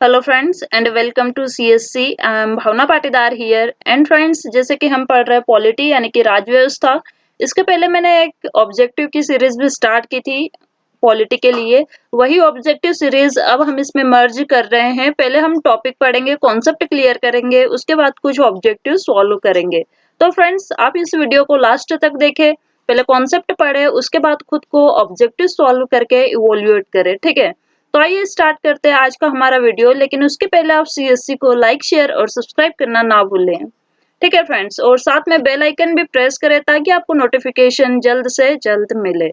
Hello friends and welcome to CSC. I am Bhavna Patidar here. And friends, जैसे कि हम पढ़ रहे हैं पॉलिटी यानी कि राज्य व्यवस्था। इसके पहले मैंने एक ऑब्जेक्टिव की सीरीज भी स्टार्ट की थी पॉलिटी के लिए। वही ऑब्जेक्टिव सीरीज अब हम इसमें मर्ज कर रहे हैं। पहले हम टॉपिक पढ़ेंगे, कॉन्सेप्ट क्लियर करेंगे, उसके बाद कुछ ऑब्जेक्टिव सॉल्व करेंगे। तो फ्रेंड्स, आप इस वीडियो को लास्ट तक देखें। पहले कॉन्सेप्ट पढ़े, उसके बाद खुद को ऑब्जेक्टिव सॉल्व करके इवोल्यूएट करें, ठीक है। तो आइए स्टार्ट करते हैं आज का हमारा वीडियो। लेकिन उसके पहले आप सीएससी को लाइक, शेयर और सब्सक्राइब करना ना भूलें, ठीक है फ्रेंड्स। और साथ में बेल आइकन भी प्रेस करें ताकि आपको नोटिफिकेशन जल्द से जल्द मिले।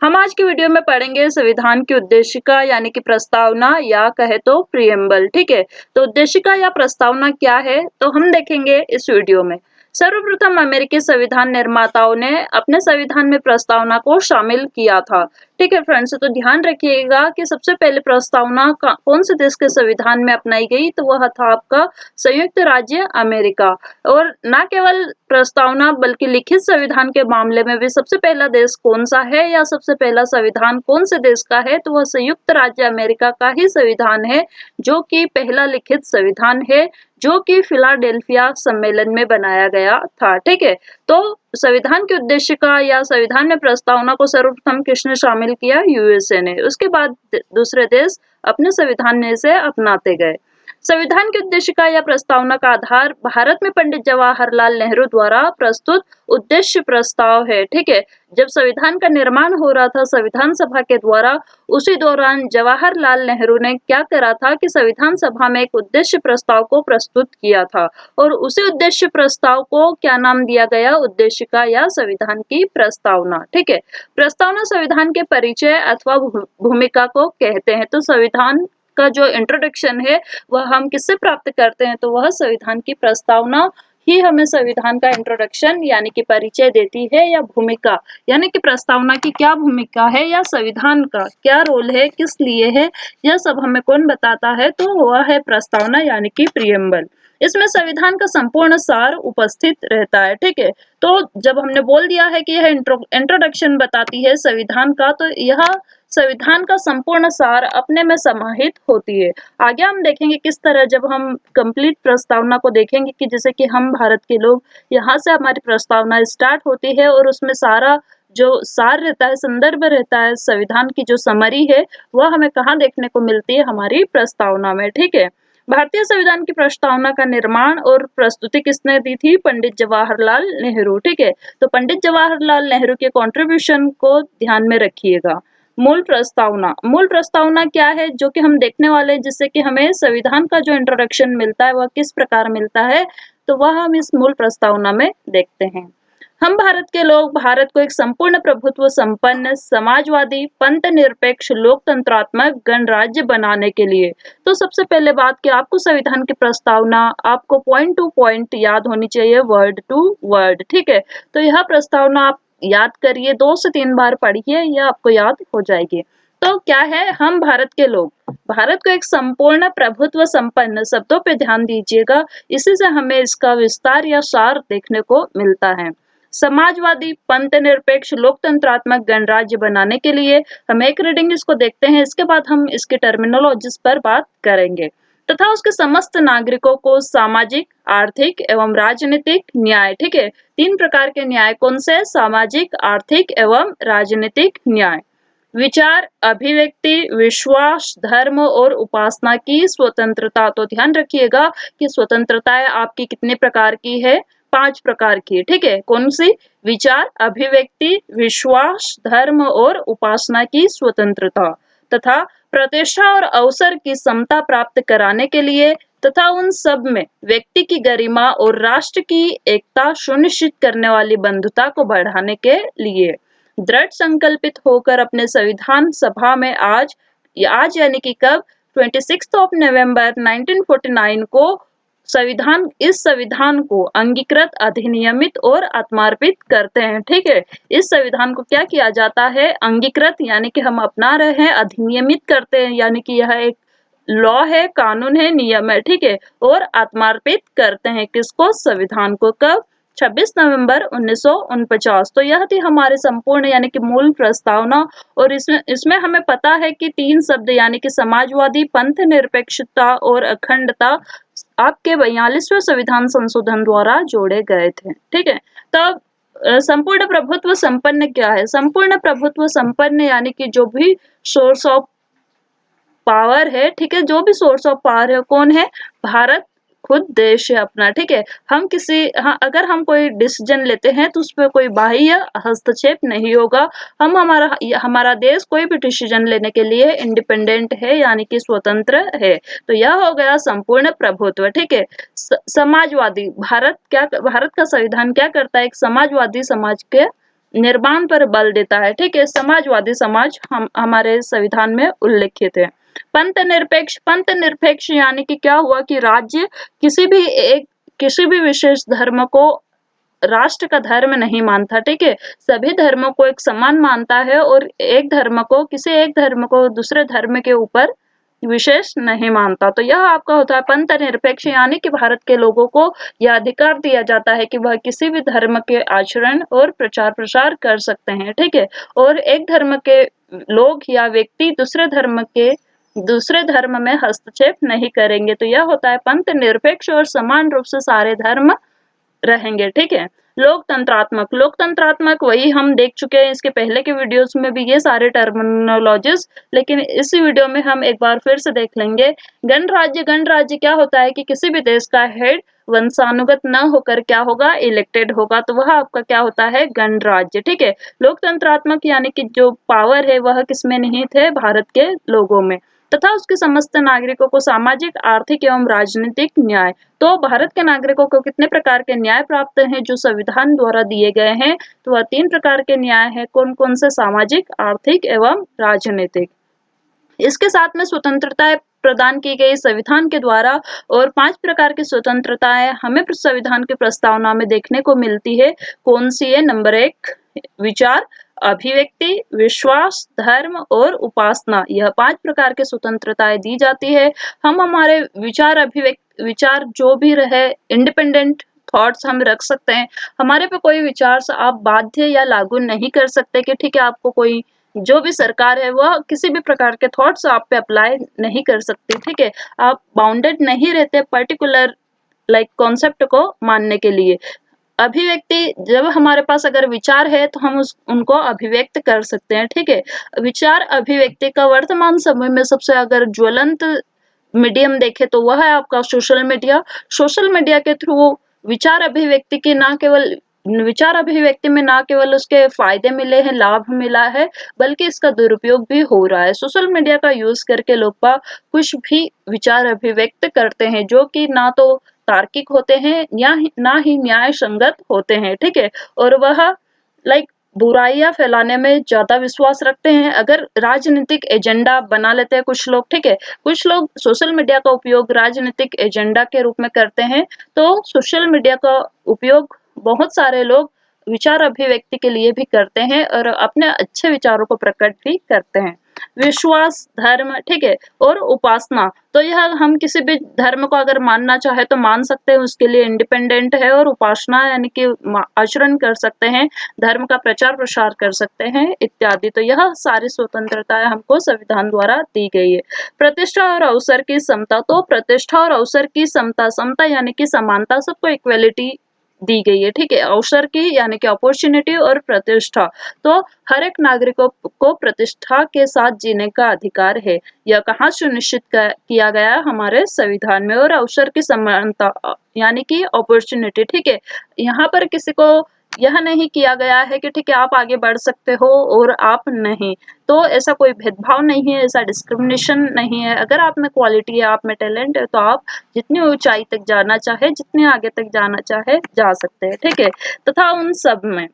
हम आज की वीडियो में पढ़ेंगे संविधान की उद्देशिका यानी कि प्रस्तावना, या कहे तो प्रियम्बल, ठीक है। तो उद्देशिका या प्रस्तावना क्या है, तो हम देखेंगे इस वीडियो में। सर्वप्रथम अमेरिकी संविधान निर्माताओं ने अपने संविधान में प्रस्तावना को शामिल किया था, ठीक है फ्रेंड्स। तो ध्यान रखिएगा कि सबसे पहले प्रस्तावना कौन से देश के संविधान में अपनाई गई, तो वह था आपका संयुक्त राज्य अमेरिका। और न केवल प्रस्तावना बल्कि लिखित संविधान के मामले में भी सबसे पहला देश कौन सा है या सबसे पहला संविधान कौन से देश का है, तो वह संयुक्त राज्य अमेरिका का ही संविधान है, जो कि पहला लिखित संविधान है, जो कि फिलाडेल्फिया सम्मेलन में बनाया गया था, ठीक है। तो संविधान की उद्देशिका या संविधान में प्रस्तावना को सर्वप्रथम किसने शामिल किया? यूएसए ने। उसके बाद दूसरे देश अपने संविधान में इसे अपनाते गए। संविधान की उद्देशिका या प्रस्तावना का आधार भारत में पंडित जवाहरलाल नेहरू द्वारा प्रस्तुत उद्देश्य प्रस्ताव है, ठीक है। जब संविधान का निर्माण हो रहा था संविधान सभा के द्वारा, उसी दौरान जवाहरलाल नेहरू ने क्या करा था कि संविधान सभा में एक उद्देश्य प्रस्ताव को प्रस्तुत किया था। और उसी उद्देश्य प्रस्ताव को क्या नाम दिया गया? उद्देशिका या संविधान की प्रस्तावना, ठीक है। प्रस्तावना संविधान के परिचय अथवा भूमिका को कहते हैं। तो संविधान का जो इंट्रोडक्शन है वह हम किससे प्राप्त करते हैं, तो वह संविधान की प्रस्तावना ही हमें संविधान का इंट्रोडक्शन यानी कि परिचय देती है, या भूमिका यानी कि प्रस्तावना की क्या भूमिका है या संविधान का क्या रोल है, किस लिए है, यह सब हमें कौन बताता है, तो वह है प्रस्तावना यानी कि प्रियम्बल। इसमें संविधान का संपूर्ण सार उपस्थित रहता है, ठीक है। तो जब हमने बोल दिया है कि यह इंट्रोडक्शन बताती है संविधान का, तो यह संविधान का संपूर्ण सार अपने में समाहित होती है। आगे हम देखेंगे किस तरह, जब हम कंप्लीट प्रस्तावना को देखेंगे कि जैसे कि हम भारत के लोग, यहाँ से हमारी प्रस्तावना स्टार्ट होती है और उसमें सारा जो सार रहता है, संदर्भ रहता है, संविधान की जो समरी है, वह हमें कहाँ देखने को मिलती है? हमारी प्रस्तावना में, ठीक है। भारतीय संविधान की प्रस्तावना का निर्माण और प्रस्तुति किसने दी थी? पंडित जवाहरलाल नेहरू, ठीक है। तो पंडित जवाहरलाल नेहरू के कंट्रीब्यूशन को ध्यान में रखिएगा। मूल प्रस्तावना क्या है, जो कि हम देखने वाले हैं, जिससे कि हमें संविधान का जो इंट्रोडक्शन मिलता है वह किस प्रकार मिलता है, तो वह हम इस मूल प्रस्तावना में देखते हैं। हम भारत के लोग भारत को एक संपूर्ण प्रभुत्व संपन्न समाजवादी पंथ निरपेक्ष लोकतंत्रात्मक गणराज्य बनाने के लिए, तो सबसे पहले बात कि आपको संविधान की प्रस्तावना आपको पॉइंट टू पॉइंट याद होनी चाहिए, वर्ड टू वर्ड, ठीक है। तो यह प्रस्तावना आप याद करिए, 2 से 3 बार पढ़िए, यह आपको याद हो जाएगी। तो क्या है? हम भारत के लोग भारत को एक संपूर्ण प्रभुत्व संपन्न, शब्दों पे ध्यान दीजिएगा, इसी से हमें इसका विस्तार या सार देखने को मिलता है। समाजवादी पंथ निरपेक्ष लोकतंत्रात्मक गणराज्य बनाने के लिए हम एक रीडिंग इसको देखते हैं, इसके बाद हम इसके टर्मिनोलॉजीज पर बात करेंगे। तथा उसके समस्त नागरिकों को सामाजिक, आर्थिक एवं राजनीतिक न्याय, ठीक है। 3 प्रकार के न्याय कौन से? सामाजिक, आर्थिक एवं राजनीतिक न्याय। विचार, अभिव्यक्ति, विश्वास, धर्म और उपासना की स्वतंत्रता। तो ध्यान रखिएगा कि स्वतंत्रताएं आपकी कितने प्रकार की है? 5 प्रकार की, ठीक है। कौन सी? विचार, अभिव्यक्ति, विश्वास, धर्म और उपासना की स्वतंत्रता। तथा प्रतिष्ठा और अवसर की समता प्राप्त कराने के लिए तथा उन सब में व्यक्ति की गरिमा और राष्ट्र की एकता सुनिश्चित करने वाली बंधुता को बढ़ाने के लिए दृढ़ संकल्पित होकर अपने संविधान सभा में आज यानी कि कब? 26 नवंबर 1949 को इस संविधान को अंगीकृत, अधिनियमित और आत्मार्पित करते हैं, ठीक है। इस संविधान को क्या किया जाता है? अंगीकृत यानी कि हम अपना रहे हैं, अधिनियमित करते हैं यानी कि यह एक लॉ है, कानून है, नियम है, ठीक है। और आत्मार्पित करते हैं किसको? संविधान को। कब? 26 नवंबर 1949। तो यह थी हमारे संपूर्ण यानी कि मूल प्रस्तावना। और इसमें इसमें हमें पता है कि 3 शब्द यानी कि समाजवादी, पंथ निरपेक्षता और अखंडता आपके 42वें संविधान संशोधन द्वारा जोड़े गए थे। ठीक है। तब संपूर्ण प्रभुत्व संपन्न क्या है? संपूर्ण प्रभुत्व संपन्न यानी कि जो भी सोर्स ऑफ पावर है, ठीक है, जो भी सोर्स ऑफ पावर है, कौन है? भारत खुद देश है अपना। ठीक है। हम किसी हाँ, अगर हम कोई डिसीजन लेते हैं तो उसमें कोई बाह्य हस्तक्षेप नहीं होगा। हम हमारा देश कोई भी डिसीजन लेने के लिए इंडिपेंडेंट है यानी कि स्वतंत्र है। तो यह हो गया संपूर्ण प्रभुत्व। ठीक है। समाजवादी, भारत का संविधान क्या करता है? एक समाजवादी समाज के निर्माण पर बल देता है। ठीक है। समाजवादी समाज हम हमारे संविधान में उल्लिखित है। पंथ निरपेक्ष यानी कि क्या हुआ कि राज्य किसी भी विशेष धर्म को राष्ट्र का धर्म नहीं मानता। ठीक है। सभी धर्मों को एक समान मानता है और किसी एक धर्म को दूसरे धर्म के ऊपर विशेष नहीं मानता। तो यह आपका होता है पंथ निरपेक्ष यानी कि भारत के लोगों को यह अधिकार दिया जाता है कि वह किसी भी धर्म के आचरण और प्रचार प्रसार कर सकते हैं। ठीक है। और एक धर्म के लोग या व्यक्ति दूसरे धर्म में हस्तक्षेप नहीं करेंगे। तो यह होता है पंथ निरपेक्ष और समान रूप से सारे धर्म रहेंगे। ठीक है। लोकतंत्रात्मक वही हम देख चुके हैं इसके पहले के वीडियोस में भी ये सारे टर्मिनोलॉजीज, लेकिन इस वीडियो में हम एक बार फिर से देख लेंगे। गणराज्य क्या होता है कि किसी भी देश का हेड वंशानुगत न होकर क्या होगा? इलेक्टेड होगा। तो वह आपका क्या होता है? गणराज्य। ठीक है। लोकतंत्रात्मक यानी कि जो पावर है वह किसमें निहित है? भारत के लोगों में, तथा उसके समस्त नागरिकों को सामाजिक, आर्थिक एवं राजनीतिक न्याय। तो भारत के नागरिकों को कितने प्रकार के न्याय प्राप्त हैं जो संविधान द्वारा दिए गए हैं? तो वह 3 प्रकार के न्याय हैं। कौन कौन से? सामाजिक, आर्थिक एवं राजनीतिक। इसके साथ में स्वतंत्रताएं प्रदान की गई संविधान के द्वारा। और 5 प्रकार की स्वतंत्रताएं हमें संविधान की प्रस्तावना में देखने को मिलती है। कौन सी है? नंबर 1 विचार, अभिव्यक्ति, विश्वास, धर्म और उपासना। यह 5 प्रकार की स्वतंत्रताएं दी जाती है। हम हमारे विचार जो भी रहे, इंडिपेंडेंट थॉट्स हम रख सकते हैं। हमारे पे कोई विचार से आप बाध्य या लागू नहीं कर सकते कि ठीक है, आपको कोई जो भी सरकार है वह किसी भी प्रकार के थॉट्स आप पे अप्लाई नहीं कर सकती। ठीक है। आप बाउंडेड नहीं रहते पर्टिकुलर कॉन्सेप्ट को मानने के लिए। अभिव्यक्ति, जब हमारे पास अगर विचार है तो हम उनको अभिव्यक्त कर सकते हैं। ठीक है। विचार अभिव्यक्ति का वर्तमान समय में सबसे अगर ज्वलंत मीडियम देखे तो वह है आपका सोशल मीडिया। सोशल मीडिया के थ्रू विचार अभिव्यक्ति में ना केवल उसके फायदे मिले हैं, लाभ मिला है, बल्कि इसका दुरुपयोग भी हो रहा है। सोशल मीडिया का यूज करके लोग कुछ भी विचार अभिव्यक्त करते हैं जो कि ना तो तार्किक होते हैं या ना ही न्याय संगत होते हैं। ठीक है। और वह बुराइयां फैलाने में ज्यादा विश्वास रखते हैं। अगर राजनीतिक एजेंडा बना लेते हैं कुछ लोग, ठीक है, कुछ लोग सोशल मीडिया का उपयोग राजनीतिक एजेंडा के रूप में करते हैं। तो सोशल मीडिया का उपयोग बहुत सारे लोग विचार अभिव्यक्ति के लिए भी करते हैं और अपने अच्छे विचारों को प्रकट भी करते हैं। विश्वास, धर्म, ठीक है, और उपासना। तो यह हम किसी भी धर्म को अगर मानना चाहे तो मान सकते हैं, उसके लिए इंडिपेंडेंट है। और उपासना यानी कि आचरण कर सकते हैं, धर्म का प्रचार प्रसार कर सकते हैं इत्यादि। तो यह सारी स्वतंत्रताएं हमको संविधान द्वारा दी गई है। प्रतिष्ठा और अवसर की समता। तो प्रतिष्ठा और अवसर की समता यानी कि समानता, सबको इक्वेलिटी दी गई है। ठीक है। अवसर की यानी कि अपॉर्चुनिटी और प्रतिष्ठा, तो हर एक नागरिकों को प्रतिष्ठा के साथ जीने का अधिकार है। यह कहाँ सुनिश्चित किया गया? हमारे संविधान में। और अवसर की समानता यानी कि अपॉर्चुनिटी, ठीक है, यहाँ पर किसी को यह नहीं किया गया है कि ठीक है आप आगे बढ़ सकते हो और आप नहीं। तो ऐसा कोई भेदभाव नहीं है, ऐसा डिस्क्रिमिनेशन नहीं है। अगर आप में क्वालिटी है, आप में टैलेंट है, तो आप जितनी ऊंचाई तक जाना चाहे, जितने आगे तक जाना चाहे, जा सकते हैं। ठीक है। तथा उन सब में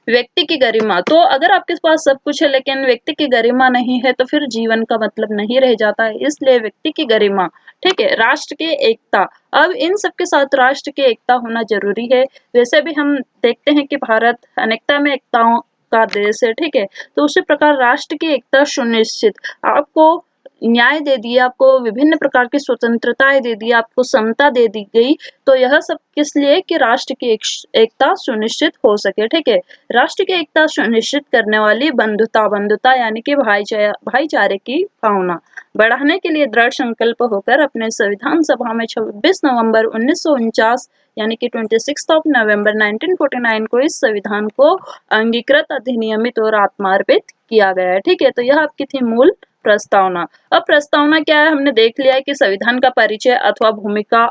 व्यक्ति की गरिमा। तो अगर आपके पास सब कुछ है लेकिन व्यक्ति की गरिमा नहीं है तो फिर जीवन का मतलब नहीं रह जाता है। इसलिए व्यक्ति की गरिमा, ठीक है। राष्ट्र की एकता। अब इन सब के साथ राष्ट्र की एकता होना जरूरी है। वैसे भी हम देखते हैं कि भारत अनेकता में एकताओं का देश है। ठीक है। तो उसी प्रकार राष्ट्र की एकता सुनिश्चित। आपको न्याय दे दिए, आपको विभिन्न प्रकार की स्वतंत्रताएं दे दी, आपको समता दे दी गई, तो यह सब किस लिए कि राष्ट्र की एकता सुनिश्चित हो सके। ठीक है, राष्ट्र की एकता सुनिश्चित करने वाली बंधुता यानी कि भाईचारे की भावना बढ़ाने के लिए दृढ़ संकल्प होकर अपने संविधान सभा में 26 नवंबर 1949 यानी कि 26 नवंबर 1949 को इस संविधान को अंगीकृत, अधिनियमित और आत्मार्पित किया गया है। ठीक है, तो यह आपकी थी मूल प्रस्तावना। अब प्रस्तावना क्या है, हमने देख लिया है कि संविधान का परिचय अथवा भूमिका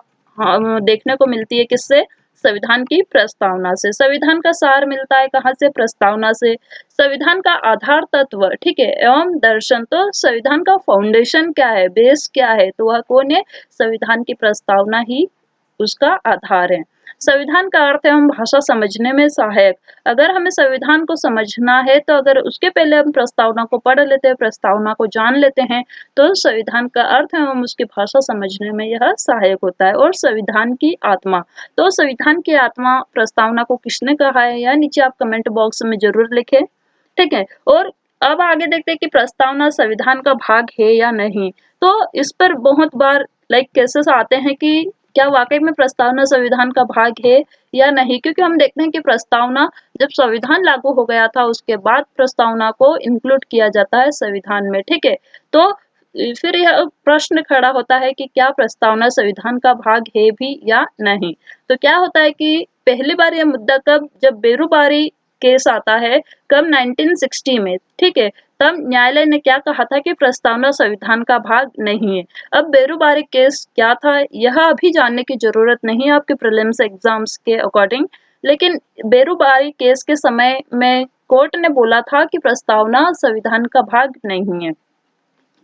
देखने को मिलती है किससे, संविधान की प्रस्तावना से। संविधान का सार मिलता है कहाँ से, प्रस्तावना से। संविधान का आधार तत्व, ठीक है, एवं दर्शन, तो संविधान का फाउंडेशन क्या है, बेस क्या है, तो वह कौन है, संविधान की प्रस्तावना ही उसका आधार है। संविधान का अर्थ एवं भाषा समझने में सहायक। अगर हमें संविधान को समझना है तो अगर उसके पहले हम प्रस्तावना को पढ़ लेते हैं, प्रस्तावना को जान लेते हैं, तो संविधान का अर्थ एवं उसकी भाषा समझने में यह सहायक होता है। और संविधान की आत्मा, तो संविधान की आत्मा प्रस्तावना को किसने कहा है, या नीचे आप कमेंट बॉक्स में जरूर लिखें। ठीक है, और अब आगे देखते हैं कि प्रस्तावना संविधान का भाग है या नहीं। तो इस पर बहुत बार केसेस आते हैं कि क्या वाकई में प्रस्तावना संविधान का भाग है या नहीं, क्योंकि हम देखते हैं कि प्रस्तावना जब संविधान लागू हो गया था उसके बाद प्रस्तावना को इंक्लूड किया जाता है संविधान में। ठीक है, तो फिर यह प्रश्न खड़ा होता है कि क्या प्रस्तावना संविधान का भाग है भी या नहीं। तो क्या होता है कि पहली बार यह मुद्दा कब, जब बेरुबारी केस आता है, कब, 1960 में। ठीक है, तब न्यायालय ने क्या कहा था कि प्रस्तावना संविधान का भाग नहीं है। अब बेरुबारी केस क्या था, यह अभी जानने की जरूरत नहीं है आपके प्रीलिम्स एग्जाम्स के अकॉर्डिंग, लेकिन बेरुबारी केस के समय में कोर्ट ने बोला था कि प्रस्तावना संविधान का भाग नहीं है।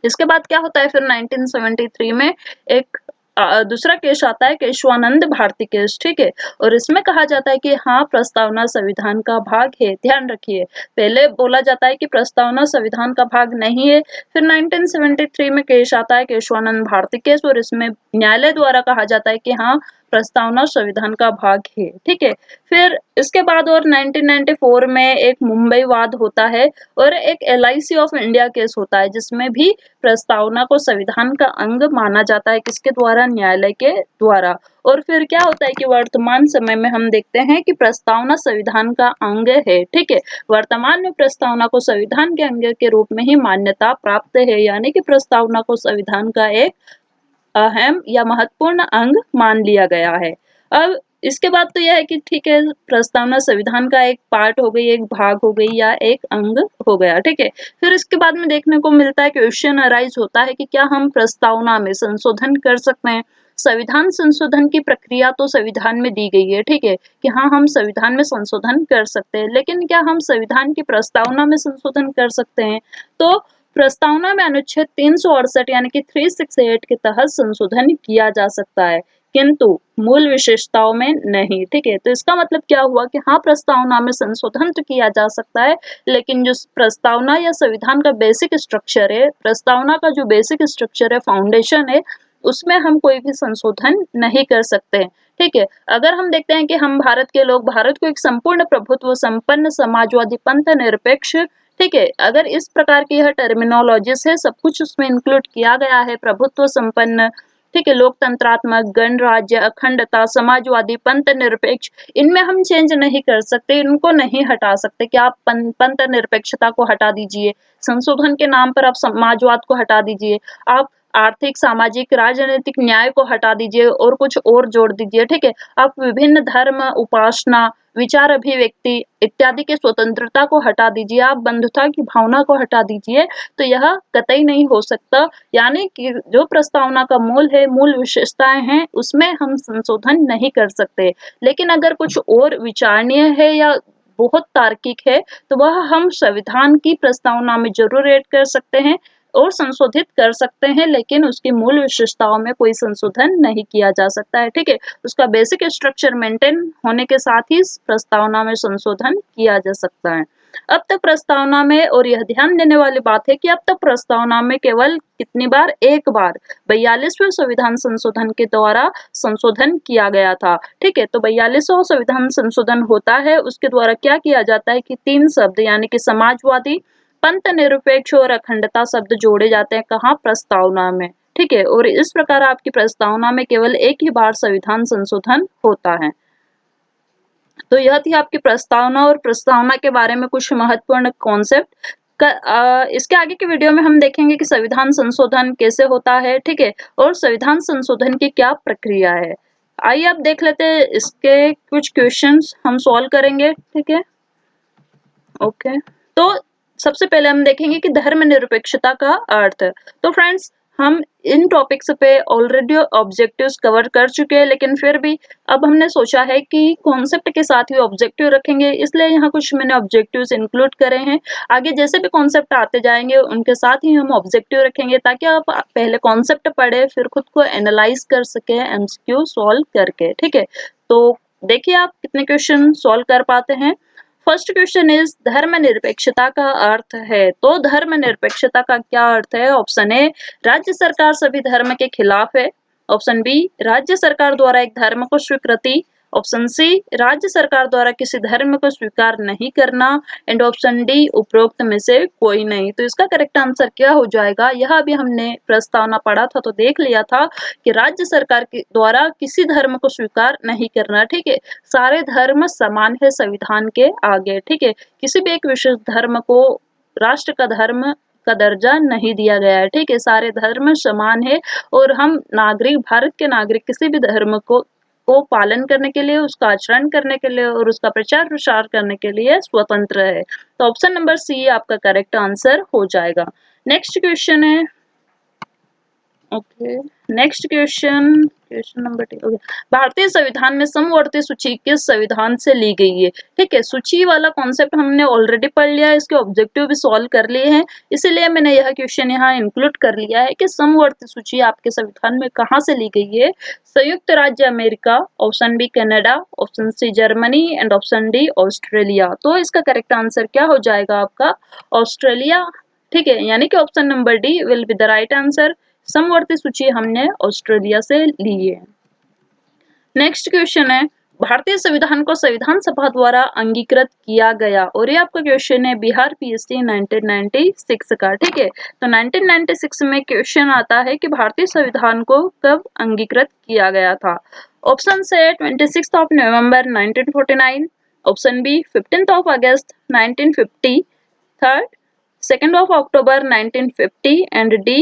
इसके बाद क्या होता है, फिर 1973 में एक दूसरा केस आता है, केशवानंद भारती केस। ठीक है, और इसमें कहा जाता है कि हाँ, प्रस्तावना संविधान का भाग है। ध्यान रखिए, पहले बोला जाता है कि प्रस्तावना संविधान का भाग नहीं है, फिर 1973 में केस आता है, केशवानंद भारती केस, और इसमें न्यायालय द्वारा कहा जाता है कि हाँ, प्रस्तावना संविधान का भाग है। ठीक है, फिर इसके बाद और 1994 में एक मुंबई वाद होता है और एक LIC ऑफ इंडिया केस होता है, जिसमें भी प्रस्तावना को संविधान का अंग माना जाता है, किसके द्वारा, न्यायालय के द्वारा। और फिर क्या होता है कि वर्तमान समय में हम देखते हैं कि प्रस्तावना संविधान का अंग है। ठीक है, वर्तमान में प्रस्तावना को संविधान के अंग के रूप में ही मान्यता प्राप्त है, यानी कि प्रस्तावना को संविधान का एक अहम या महत्वपूर्ण अंग मान लिया गया है। अब इसके बाद तो यह है कि ठीक है, प्रस्तावना संविधान का एक पार्ट हो गई, एक भाग हो गई या एक अंग हो गया। ठीक है, फिर इसके बाद में देखने को मिलता है, क्वेश्चन अराइज होता है कि क्या हम प्रस्तावना में संशोधन कर सकते हैं। संविधान संशोधन की प्रक्रिया तो संविधान में दी गई है। ठीक है, कि हाँ, हम संविधान में संशोधन कर सकते हैं, लेकिन क्या हम संविधान की प्रस्तावना में संशोधन कर सकते हैं। तो प्रस्तावना में अनुच्छेद 368 यानी कि 368 के तहत संशोधन किया जा सकता है, किंतु मूल विशेषताओं में नहीं। ठीक है, तो इसका मतलब क्या हुआ कि हाँ, प्रस्तावना में संशोधन तो किया जा सकता है, लेकिन जो प्रस्तावना या संविधान का बेसिक स्ट्रक्चर है, प्रस्तावना का जो बेसिक स्ट्रक्चर है, फाउंडेशन है, उसमें हम कोई भी संशोधन नहीं कर सकते। ठीक है, अगर हम देखते हैं कि हम भारत के लोग भारत को एक संपूर्ण प्रभुत्व संपन्न समाजवादी पंथ निरपेक्ष, ठीक है, अगर इस प्रकार की यह टर्मिनोलॉजीज है, सब कुछ उसमें इंक्लूड किया गया है, प्रभुत्व संपन्न, ठीक है, लोकतंत्रात्मक, गणराज्य, अखंडता, समाजवादी, पंथ निरपेक्ष, इनमें हम चेंज नहीं कर सकते, इनको नहीं हटा सकते कि आप पंथ निरपेक्षता को हटा दीजिए, संशोधन के नाम पर आप समाजवाद को हटा दीजिए, आप आर्थिक, सामाजिक, राजनीतिक न्याय को हटा दीजिए और कुछ और जोड़ दीजिए। ठीक है, आप विभिन्न धर्म, उपासना, विचार अभिव्यक्ति इत्यादि के स्वतंत्रता को हटा दीजिए, आप बंधुता की भावना को हटा दीजिए, तो यह कतई नहीं हो सकता। यानी कि जो प्रस्तावना का मूल है, मूल विशेषताएं हैं, उसमें हम संशोधन नहीं कर सकते। लेकिन अगर कुछ और विचारणीय है या बहुत तार्किक है, तो वह हम संविधान की प्रस्तावना में जरूर ऐड कर सकते हैं और संशोधित कर सकते हैं, लेकिन उसकी मूल विशेषताओं में कोई संशोधन नहीं किया जा सकता है। ठीक है, उसका बेसिक स्ट्रक्चर मेंटेन होने के साथ ही प्रस्तावना में संशोधन किया जा सकता है। अब तक प्रस्तावना में, और यह ध्यान देने वाली बात है कि अब तक प्रस्तावना में केवल कितनी बार, एक बार 42वें संविधान संशोधन के द्वारा संशोधन किया गया था। ठीक है, तो 42वां संविधान संशोधन होता है, उसके द्वारा क्या किया जाता है कि 3 शब्द यानी कि समाजवादी, पंथ निरपेक्ष और अखंडता शब्द जोड़े जाते हैं कहाँ? प्रस्तावना में, ठीक है। और इस प्रकार आपकी प्रस्तावना में केवल एक ही बार संविधान संशोधन होता है। तो यह थी आपकी प्रस्तावना और प्रस्तावना के बारे में कुछ महत्वपूर्ण कॉन्सेप्ट। इसके आगे के वीडियो में हम देखेंगे कि संविधान संशोधन कैसे होता है, ठीक है, और संविधान संशोधन की क्या प्रक्रिया है। आइए अब देख लेते हैं इसके कुछ क्वेश्चंस हम सॉल्व करेंगे, ठीक है। ओके, तो सबसे पहले हम देखेंगे कि धर्मनिरपेक्षता का अर्थ। तो फ्रेंड्स, हम इन टॉपिक्स पे ऑलरेडी ऑब्जेक्टिव्स कवर कर चुके हैं, लेकिन फिर भी अब हमने सोचा है कि कॉन्सेप्ट के साथ ही ऑब्जेक्टिव रखेंगे, इसलिए यहाँ कुछ मैंने ऑब्जेक्टिव्स इंक्लूड करे हैं। आगे जैसे भी कॉन्सेप्ट आते जाएंगे उनके साथ ही हम ऑब्जेक्टिव रखेंगे, ताकि आप पहले कॉन्सेप्ट पढ़े फिर खुद को एनालाइज कर सके एमसीक्यू सॉल्व करके, ठीक है। तो देखिए आप कितने क्वेश्चन सॉल्व कर पाते हैं। फर्स्ट क्वेश्चन इज धर्मनिरपेक्षता का अर्थ है। तो धर्मनिरपेक्षता का क्या अर्थ है? ऑप्शन ए, राज्य सरकार सभी धर्म के खिलाफ है। ऑप्शन बी, राज्य सरकार द्वारा एक धर्म को स्वीकृति। ऑप्शन सी, राज्य सरकार द्वारा किसी धर्म को स्वीकार नहीं करना। एंड ऑप्शन डी, उपरोक्त में से कोई नहीं। तो इसका करेक्ट आंसर क्या हो जाएगा? यह अभी हमने प्रस्तावना पढ़ा था तो देख लिया था कि राज्य सरकार के द्वारा किसी धर्म को स्वीकार नहीं करना, ठीक है। सारे धर्म समान है संविधान के आगे, ठीक है। किसी भी एक विशेष धर्म को राष्ट्र का धर्म का दर्जा नहीं दिया गया है, ठीक है। सारे धर्म समान है और हम नागरिक, भारत के नागरिक किसी भी धर्म को पालन करने के लिए, उसका आचरण करने के लिए और उसका प्रचार प्रसार करने के लिए स्वतंत्र है। तो ऑप्शन नंबर सी आपका करेक्ट आंसर हो जाएगा। नेक्स्ट क्वेश्चन है, okay, next question number 2। Okay, भारतीय संविधान में समवर्ती सूची किस संविधान से ली गई है? ठीक है, सूची वाला कॉन्सेप्ट हमने ऑलरेडी पढ़ लिया है, इसके ऑब्जेक्टिव भी सॉल्व कर लिए हैं, इसीलिए मैंने यह क्वेश्चन यहाँ इंक्लूड कर लिया है कि समवर्ती सूची आपके संविधान में कहाँ से ली गई है। संयुक्त राज्य America, option B Canada, option C Germany and option D Australia. तो इसका करेक्ट आंसर क्या हो जाएगा आपका? ऑस्ट्रेलिया, ठीक है, यानी कि option number D will be the right answer. समवर्ती सूची हमने ऑस्ट्रेलिया से ली है। नेक्स्ट क्वेश्चन है, भारतीय संविधान को संविधान सभा द्वारा अंगीकृत किया गया, और ये आपका क्वेश्चन है बिहार पीएससी 1996 का, ठीक है। तो 1996 में क्वेश्चन आता है कि भारतीय संविधान को कब अंगीकृत किया गया था। ऑप्शन से 26 of November 1949, option B 15 of August 1950, third 2nd of October 1950 and D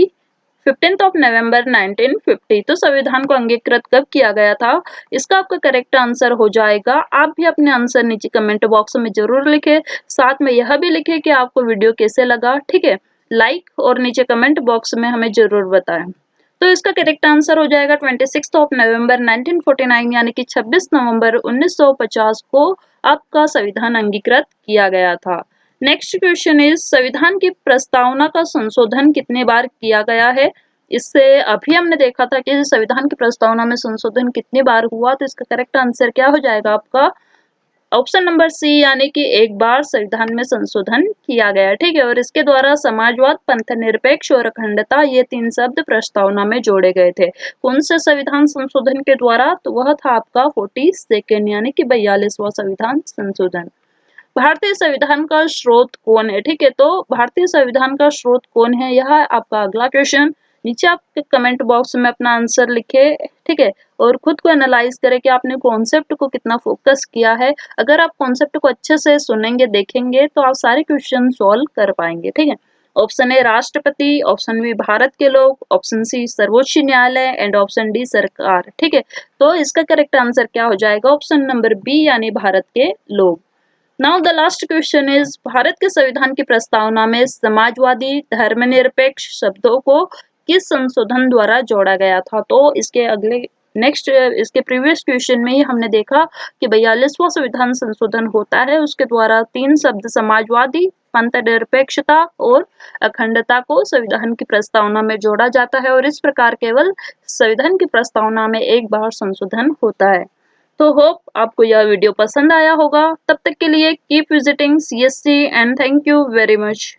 15 of November 1950। तो संविधान को अंगीकृत कब किया गया था? इसका आपका करेक्ट आंसर हो जाएगा। आप भी अपने आंसर नीचे कमेंट बॉक्स में जरूर लिखें, साथ में यह भी लिखें कि आपको वीडियो कैसे लगा, ठीक है। लाइक और नीचे कमेंट बॉक्स में हमें जरूर बताएं। तो इसका करेक्ट आंसर हो जाएगा 26 ऑफ नवंबर 1949, यानी कि 26 नवंबर 1950 को आपका संविधान अंगीकृत किया गया था। नेक्स्ट क्वेश्चन इज, संविधान की प्रस्तावना का संशोधन कितने बार किया गया है? इससे अभी हमने देखा था कि संविधान की प्रस्तावना में संशोधन कितनी बार हुआ, तो इसका करेक्ट आंसर क्या हो जाएगा आपका? ऑप्शन नंबर सी, यानी कि एक बार संविधान में संशोधन किया गया, ठीक है। और इसके द्वारा समाजवाद, पंथ निरपेक्ष और अखंडता, ये 3 शब्द प्रस्तावना में जोड़े गए थे। कौन से संविधान संशोधन के द्वारा? तो वह था आपका 42nd, यानी कि 42वां संविधान संशोधन। भारतीय संविधान का स्रोत कौन है? ठीक है, तो भारतीय संविधान का स्रोत कौन है, यह आपका अगला क्वेश्चन। नीचे आप कमेंट बॉक्स में अपना आंसर लिखे, ठीक है, और खुद को एनालाइज करें कि आपने कॉन्सेप्ट को कितना फोकस किया है। अगर आप कॉन्सेप्ट को अच्छे से सुनेंगे, देखेंगे, तो आप सारे क्वेश्चन सॉल्व कर पाएंगे, ठीक है। ऑप्शन ए राष्ट्रपति, ऑप्शन बी भारत के लोग, ऑप्शन सी सर्वोच्च न्यायालय एंड ऑप्शन डी सरकार, ठीक है। तो इसका करेक्ट आंसर क्या हो जाएगा? ऑप्शन नंबर बी, यानी भारत के लोग। Now the last question is, Bharat के संविधान की प्रस्तावना में समाजवादी, धर्मनिरपेक्ष शब्दों को किस संशोधन द्वारा जोड़ा गया था? तो इसके प्रीवियस क्वेश्चन में ही हमने देखा कि 42वां संविधान संशोधन होता है, उसके द्वारा 3 शब्द समाजवादी, पंथ निरपेक्षता और अखंडता को संविधान की प्रस्तावना में जोड़ा जाता है, और इस प्रकार केवल संविधान की प्रस्तावना में एक बार संशोधन होता है। तो होप आपको यह वीडियो पसंद आया होगा। तब तक के लिए keep visiting CSC and thank you very much.